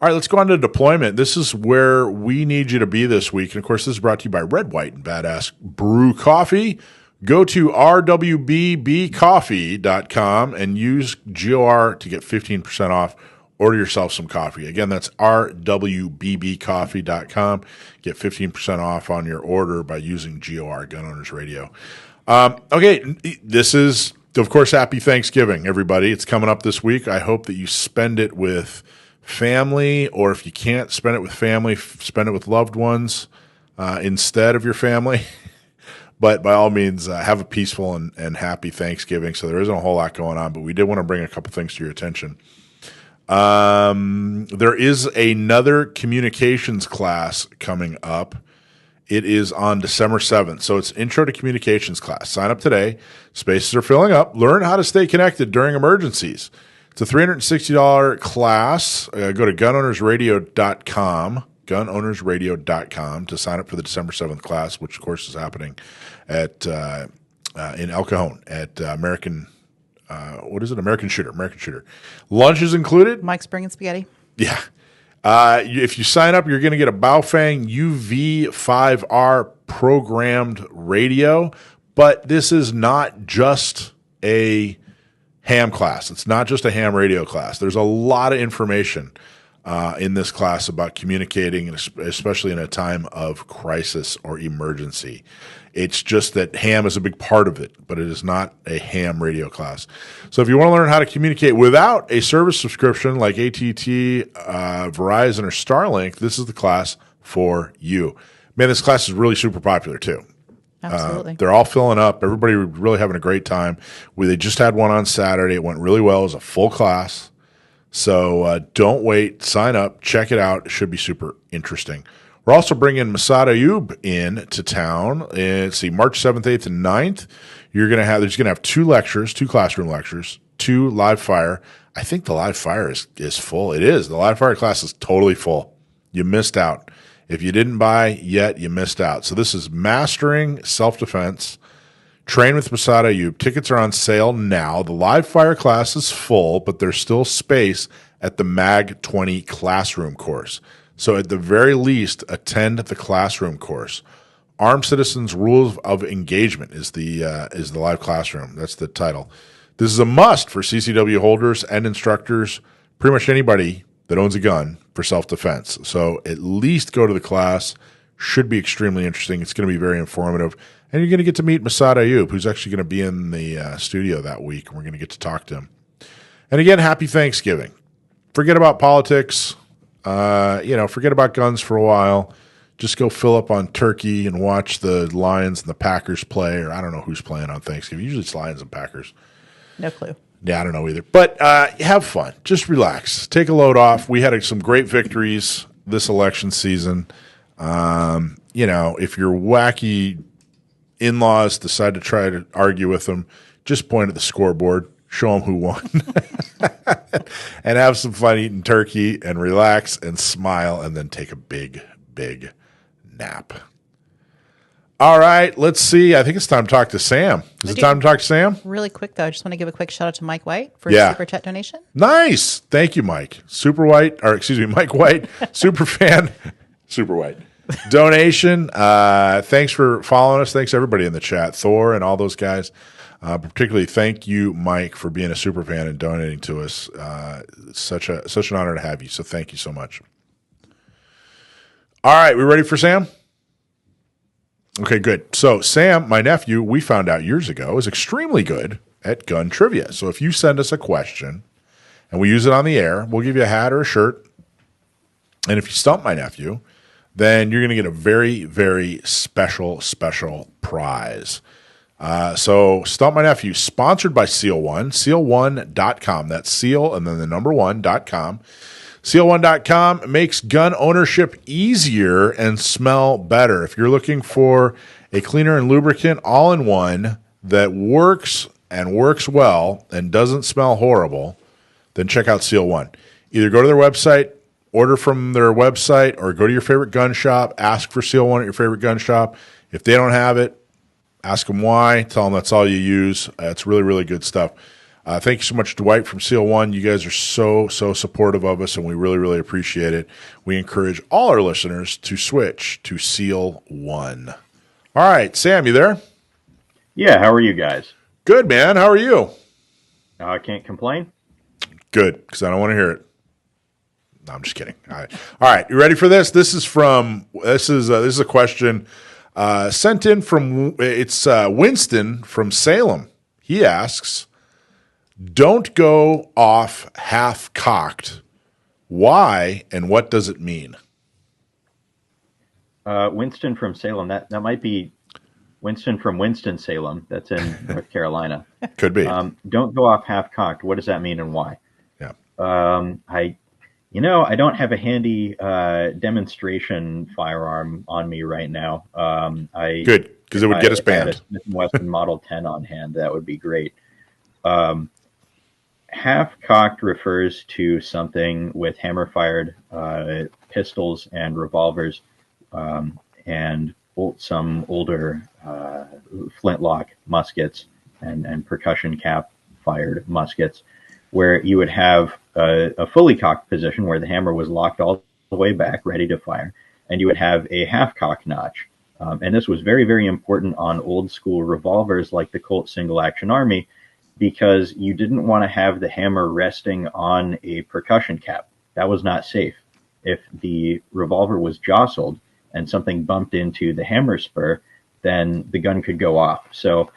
All right, let's go on to deployment. This is where we need you to be this week. And of course, this is brought to you by Red, White, and Badass Brew Coffee. Go to rwbbcoffee.com and use GOR to get 15% off. Order yourself some coffee. Again, that's rwbbcoffee.com. Get 15% off on your order by using GOR, Gun Owners Radio. Okay, this is, of course, happy Thanksgiving, everybody. It's coming up this week. I hope that you spend it with family, or if you can't spend it with family, spend it with loved ones instead of your family. But by all means, have a peaceful and happy Thanksgiving. So there isn't a whole lot going on, but we did want to bring a couple things to your attention. There is another communications class coming up. It is on December 7th. So it's Intro to Communications class. Sign up today. Spaces are filling up. Learn how to stay connected during emergencies. It's a $360 class. Go to gunownersradio.com to sign up for the December 7th class, which of course is happening at in El Cajon at American Shooter. Lunch is included. Mike's bringing spaghetti. Yeah. If you sign up, you're going to get a Baofeng UV5R programmed radio, but this is not just a ham class. It's not just a ham radio class. There's a lot of information in this class about communicating, especially in a time of crisis or emergency. It's just that ham is a big part of it, but it is not a ham radio class. So if you want to learn how to communicate without a service subscription like AT&T, Verizon, or Starlink, this is the class for you. Man, this class is really super popular too. Absolutely. They're all filling up. Everybody really having a great time. They just had one on Saturday. It went really well. It was a full class. So don't wait. Sign up. Check it out. It should be super interesting. We're also bringing Masad Ayub in to town. Let's see, March 7th, 8th, and 9th. There's going to have two classroom lectures, 2 live fire. I think the live fire is full. It is. The live fire class is totally full. You missed out. If you didn't buy yet, you missed out. So this is Mastering Self-Defense. Train with Masad Ayub. Tickets are on sale now. The live fire class is full, but there's still space at the MAG 20 classroom course. So at the very least, attend the classroom course. Armed Citizens Rules of Engagement is the live classroom. That's the title. This is a must for CCW holders and instructors, pretty much anybody that owns a gun for self-defense. So at least go to the class. Should be extremely interesting. It's going to be very informative. And you're going to get to meet Masad Ayub, who's actually going to be in the studio that week, and we're going to get to talk to him. And again, happy Thanksgiving. Forget about politics. Forget about guns for a while. Just go fill up on turkey and watch the Lions and the Packers play, or I don't know who's playing on Thanksgiving. Usually it's Lions and Packers. No clue. Yeah, I don't know either. But have fun. Just relax. Take a load off. We had some great victories this election season. If your wacky in-laws decide to try to argue with them, just point at the scoreboard, show them who won, and have some fun eating turkey and relax and smile and then take a big, big nap. All right, let's see. I think it's time to talk to Sam. Is it time to talk to Sam? Really quick, though, I just want to give a quick shout out to Mike White for his Super Chat donation. Nice. Thank you, Mike. Mike White, Super Fan, Super White. Donation. Thanks for following us. Thanks everybody in the chat, Thor and all those guys. Particularly, thank you, Mike, for being a super fan and donating to us. Such an honor to have you. So thank you so much. All right, we ready for Sam? Okay, good. So Sam, my nephew, we found out years ago, is extremely good at gun trivia. So if you send us a question and we use it on the air, we'll give you a hat or a shirt. And if you stump my nephew, then you're going to get a very, very special prize. So Stump My Nephew, sponsored by Seal One, seal1.com. That's seal and then the number 1.com. Seal1.com makes gun ownership easier and smell better. If you're looking for a cleaner and lubricant all-in-one that works and works well and doesn't smell horrible, then check out Seal One. Either go to their website, order from their website, or go to your favorite gun shop, ask for Seal One at your favorite gun shop. If they don't have it, ask them why. Tell them that's all you use. It's really, really good stuff. Thank you so much, Dwight from Seal One. You guys are so supportive of us, and we really appreciate it. We encourage all our listeners to switch to Seal One. All right, Sam, you there? Yeah, how are you guys? Good, man. How are you? I can't complain. Good, because I don't want to hear it. No, I'm just kidding. All right. You ready for this? This is a question sent in from Winston from Salem. He asks, "Don't go off half cocked. Why and what does it mean?" Winston from Salem. That might be Winston from Winston-Salem. That's in North Carolina. Could be. Don't go off half cocked. What does that mean and why? Yeah. I don't have a handy demonstration firearm on me right now. Good, because it would get us banned. If I had a Smith & Wesson Model 10 on hand, that would be great. Half-cocked refers to something with hammer-fired pistols and revolvers and some older flintlock muskets and percussion cap-fired muskets, where you would have a fully cocked position where the hammer was locked all the way back, ready to fire, and you would have a half-cock notch. And this was very important on old-school revolvers like the Colt Single-Action Army, because you didn't want to have the hammer resting on a percussion cap. That was not safe. If the revolver was jostled and something bumped into the hammer spur, then the gun could go off. So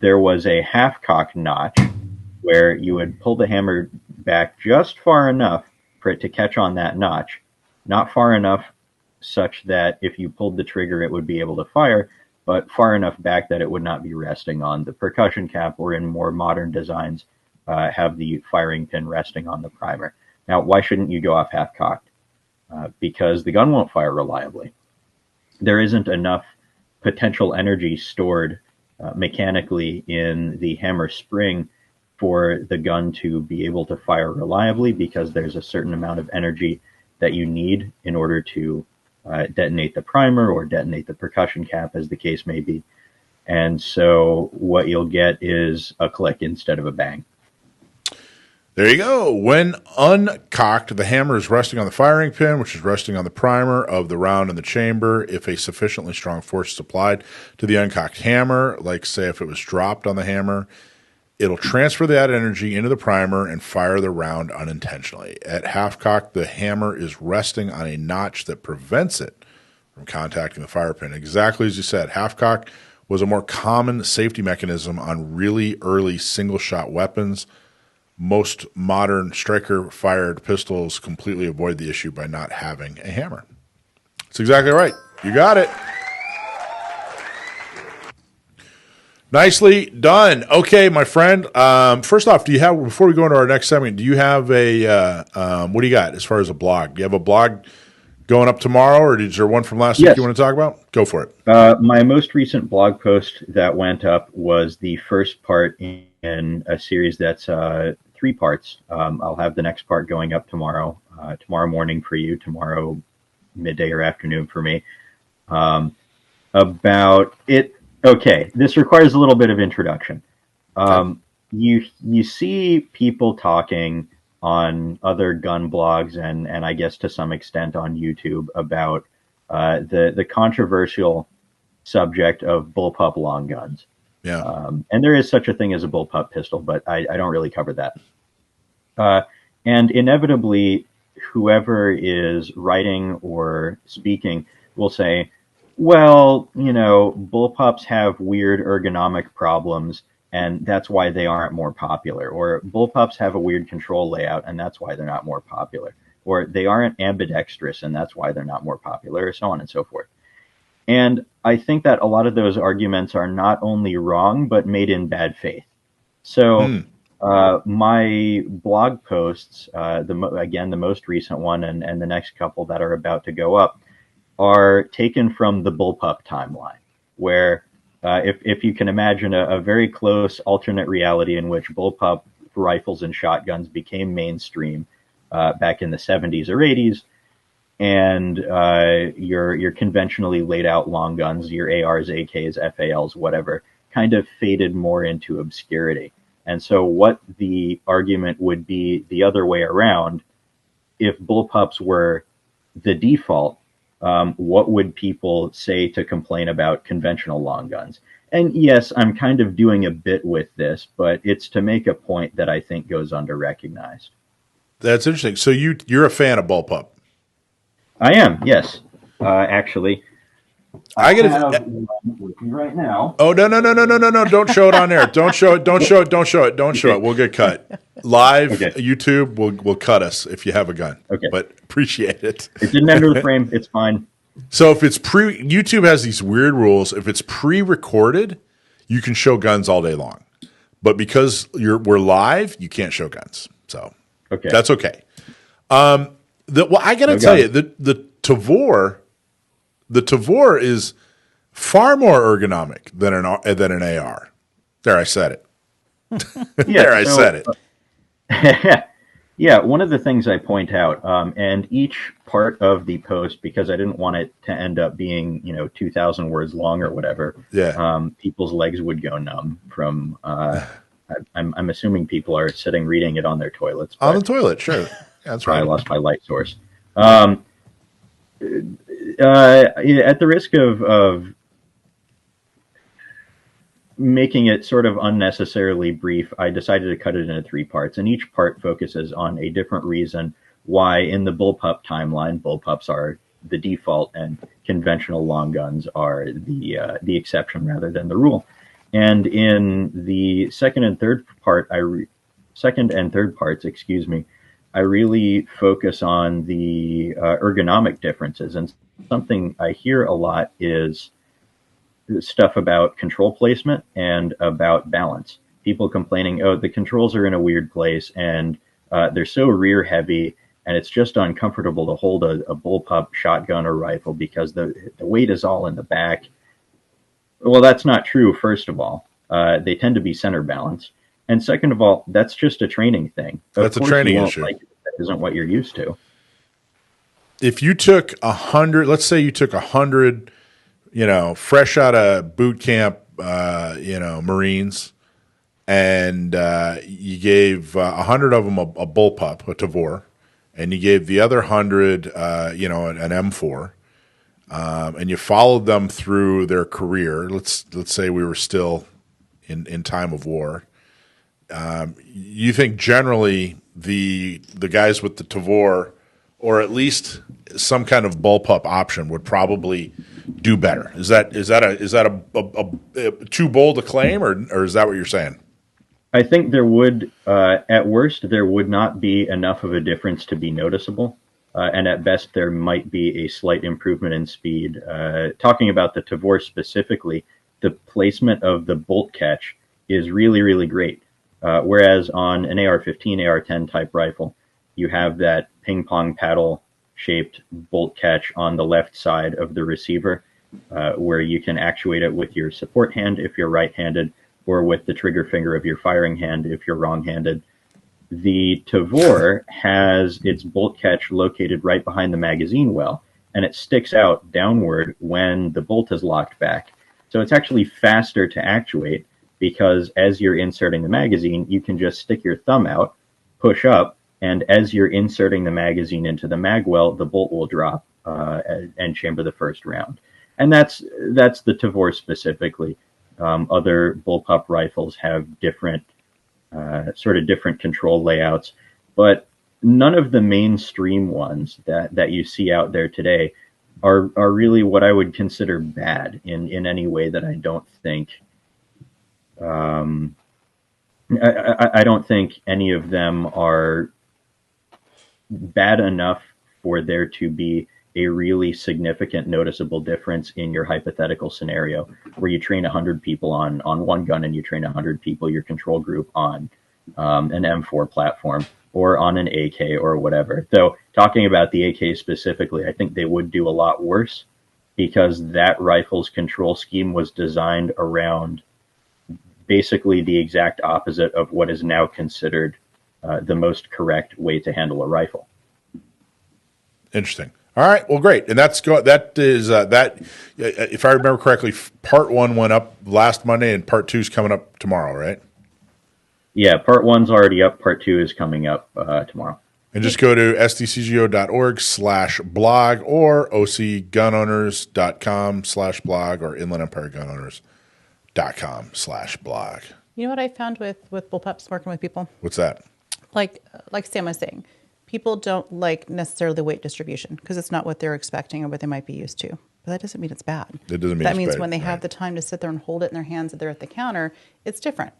there was a half-cock notch where you would pull the hammer back just far enough for it to catch on that notch, not far enough such that if you pulled the trigger it would be able to fire, but far enough back that it would not be resting on the percussion cap, or in more modern designs have the firing pin resting on the primer. Now, why shouldn't you go off half-cocked? Because the gun won't fire reliably. There isn't enough potential energy stored mechanically in the hammer spring for the gun to be able to fire reliably, because there's a certain amount of energy that you need in order to detonate the primer or detonate the percussion cap, as the case may be. And so what you'll get is a click instead of a bang. There you go. When uncocked, the hammer is resting on the firing pin, which is resting on the primer of the round in the chamber. If a sufficiently strong force is applied to the uncocked hammer, like say if it was dropped on the hammer, it'll transfer that energy into the primer and fire the round unintentionally. At half-cock, the hammer is resting on a notch that prevents it from contacting the fire pin. Exactly as you said, half-cock was a more common safety mechanism on really early single-shot weapons. Most modern striker-fired pistols completely avoid the issue by not having a hammer. That's exactly right. You got it. Nicely done. Okay, my friend. First off, before we go into our next segment, do you have what do you got as far as a blog? Do you have a blog going up tomorrow, or is there one from last week you want to talk about? Go for it. My most recent blog post that went up was the first part in a series that's 3 parts. I'll have the next part going up tomorrow morning for you, tomorrow midday or afternoon for me, about it. Okay, this requires a little bit of introduction. You see people talking on other gun blogs and I guess to some extent on YouTube about the controversial subject of bullpup long guns. Yeah. And there is such a thing as a bullpup pistol, but I don't really cover that. And inevitably, whoever is writing or speaking will say, well, bullpups have weird ergonomic problems, and that's why they aren't more popular. Or bullpups have a weird control layout, and that's why they're not more popular. Or they aren't ambidextrous, and that's why they're not more popular, or so on and so forth. And I think that a lot of those arguments are not only wrong, but made in bad faith. So my blog posts, the most recent one and the next couple that are about to go up, are taken from the bullpup timeline, where if you can imagine a very close alternate reality in which bullpup rifles and shotguns became mainstream back in the 70s or 80s, and your conventionally laid out long guns, your ARs, AKs, FALs, whatever, kind of faded more into obscurity. And so what the argument would be the other way around, if bullpups were the default, what would people say to complain about conventional long guns? And yes, I'm kind of doing a bit with this, but it's to make a point that I think goes under-recognized. That's interesting. So you're a fan of bullpup? I am, yes. Actually, I have got one with me right now. Oh, no! Don't show it on there. Don't show it. Don't show it. Don't show it. Don't show it. We'll get cut. Live YouTube will cut us if you have a gun. Okay, but appreciate it. It didn't enter the frame. It's fine. So if it's YouTube has these weird rules. If it's pre-recorded, you can show guns all day long, but because we're live, you can't show guns. So that's okay. I got to tell you, the Tavor is far more ergonomic than an AR. There, I said it. I said it. Yeah, one of the things I point out, and each part of the post, because I didn't want it to end up being 2,000 words long or whatever. Yeah. People's legs would go numb from. I'm assuming people are sitting reading it on their toilets. On the toilet, sure. Yeah, that's right. I lost my light source. At the risk of making it sort of unnecessarily brief, I decided to cut it into 3 parts, and each part focuses on a different reason why in the bullpup timeline, bullpups are the default and conventional long guns are the exception rather than the rule. And in the second and third parts, I really focus on the ergonomic differences. And something I hear a lot is stuff about control placement and about balance. People complaining, oh, the controls are in a weird place and they're so rear heavy and it's just uncomfortable to hold a bullpup shotgun or rifle because the weight is all in the back. Well, that's not true, first of all. They tend to be center balanced. And second of all, that's just a training thing. That's a training issue. That isn't what you're used to. If you took 100, let's say you took 100, fresh out of boot camp, Marines, and you gave 100 of them a bullpup, a Tavor, and you gave the other 100, an M4, and you followed them through their career. Let's say we were still in time of war. You think generally the guys with the Tavor, or at least some kind of bullpup option, would probably do better? Is that a too bold a claim, or is that what you're saying? I think there would, at worst, there would not be enough of a difference to be noticeable, and at best, there might be a slight improvement in speed. Talking about the Tavor specifically, the placement of the bolt catch is really, really great. Whereas on an AR-15, AR-10 type rifle, you have that ping pong paddle shaped bolt catch on the left side of the receiver, where you can actuate it with your support hand if you're right-handed, or with the trigger finger of your firing hand if you're wrong-handed. The Tavor has its bolt catch located right behind the magazine well, and it sticks out downward when the bolt is locked back. So it's actually faster to actuate, because as you're inserting the magazine, you can just stick your thumb out, push up, and as you're inserting the magazine into the mag well, the bolt will drop and chamber the first round. And that's the Tavor specifically. Other bullpup rifles have different control layouts, but none of the mainstream ones that you see out there today are really what I would consider bad in any way that I don't think. I don't think any of them are bad enough for there to be a really significant noticeable difference in your hypothetical scenario where you train 100 people on one gun and you train 100 people, your control group, on an M4 platform or on an AK or whatever. Though talking about the AK specifically, I think they would do a lot worse, because that rifle's control scheme was designed around basically the exact opposite of what is now considered the most correct way to handle a rifle. Interesting. All right. Well, great. And that is if I remember correctly, part 1 went up last Monday and part 2 is coming up tomorrow, right? Yeah, part one's already up. Part two is coming up tomorrow. And just go to sdcgo.org/blog or ocgunowners.com/blog or inlandempiregunowners.com/blog. You know what I found with bullpups working with people? What's that? Like Sam was saying, people don't like necessarily the weight distribution because it's not what they're expecting or what they might be used to. But that doesn't mean it's bad. It doesn't mean that it's means bad, when they have the time to sit there and hold it in their hands and they're at the counter, it's different.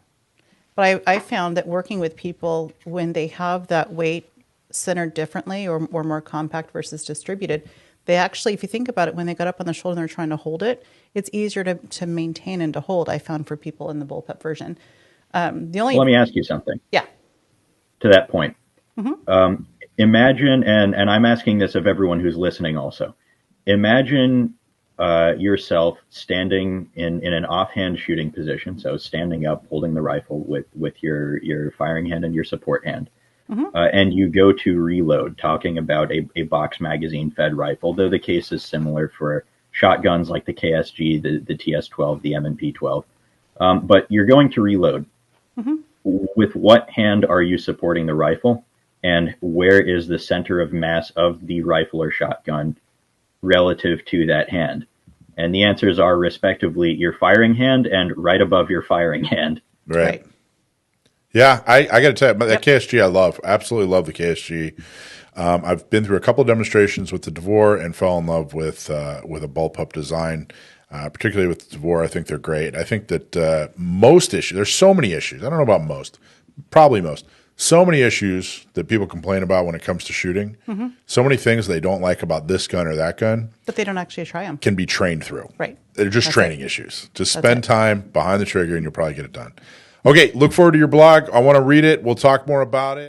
But I found that working with people when they have that weight centered differently or more compact versus distributed, they actually, if you think about it, when they got up on the shoulder and they're trying to hold it, it's easier to maintain and to hold, I found, for people in the bullpup version. Let me ask you something. Yeah. To that point. Imagine, and I'm asking this of everyone who's listening also, imagine yourself standing in an offhand shooting position, so standing up, holding the rifle with your firing hand and your support hand, and you go to reload, talking about a box magazine fed rifle, though the case is similar for shotguns like the KSG, the TS-12, the M&P 12. But you're going to reload. With what hand are you supporting the rifle? And where is the center of mass of the rifle or shotgun relative to that hand? And the answers are respectively your firing hand and right above your firing hand. Right. Yeah, I got to tell you, that KSG I love. Absolutely love the KSG. I've been through a couple of demonstrations with the DeVore and fell in love with a bullpup design, particularly with the DeVore. I think they're great. I think that most issues, there's so many issues. I don't know about most, probably most. So many issues that people complain about when it comes to shooting. So many things they don't like about this gun or that gun. But they don't actually try them. Can be trained through. Right. They're just training issues. Just spend time behind the trigger and you'll probably get it done. Okay, look forward to your blog. I want to read it. We'll talk more about it.